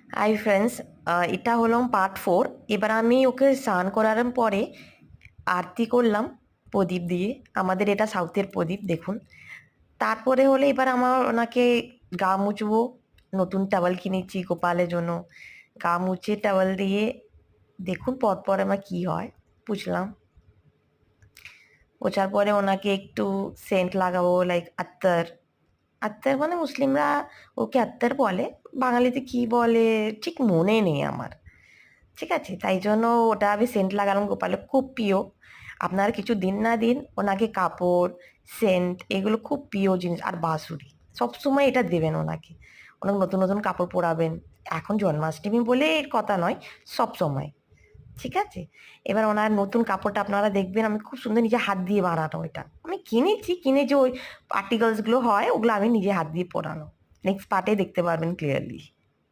Hi friends, এটা হলো part 4। এবার আমি ওকে স্নান করার পরে আরতি করলাম প্রদীপ দিয়ে। আমাদের এটা সাউথের প্রদীপ, দেখুন। তারপরে হলে এবার আমার ওনাকে গা মুছবো। নতুন টাওয়াল কিনেছি গোপালের জন্য। গা মুছে টাওয়াল দিয়ে দেখুন পরপর আমার কি হয় বুঝলাম। পোছার পরে ওনাকে একটু সেন্ট লাগাবো, লাইক আত্তার। আত্তার মানে মুসলিমরা ওকে আত্তার বলে, বাঙালিতে কি বলে ঠিক মনে নেই আমার। ঠিক আছে, তাই জন্য ওটা আমি সেন্ট লাগালাম, গোপালের খুব প্রিয়। আপনার কিছু দিন না দিন ওনাকে কাপড়, সেন্ট এগুলো খুব প্রিয় জিনিস, আর বাঁশুরি সবসময় এটা দেবেন ওনাকে। ওনাকে নতুন নতুন কাপড় পরাবেন। এখন জন্মাষ্টমী বলে এর কথা নয়, সব সময়। ঠিক আছে, এবার ওনার নতুন কাপড়টা আপনারা দেখবেন, আমি খুব সুন্দর নিজে হাত দিয়ে বানানো। ওইটা আমি কিনেছি, কিনে যে ওই আর্টিকেলস গুলো হয় ওগুলো আমি নিজে হাত দিয়ে পরানো। নেক্সট পার্টে দেখতে পারবেন ক্লিয়ারলি।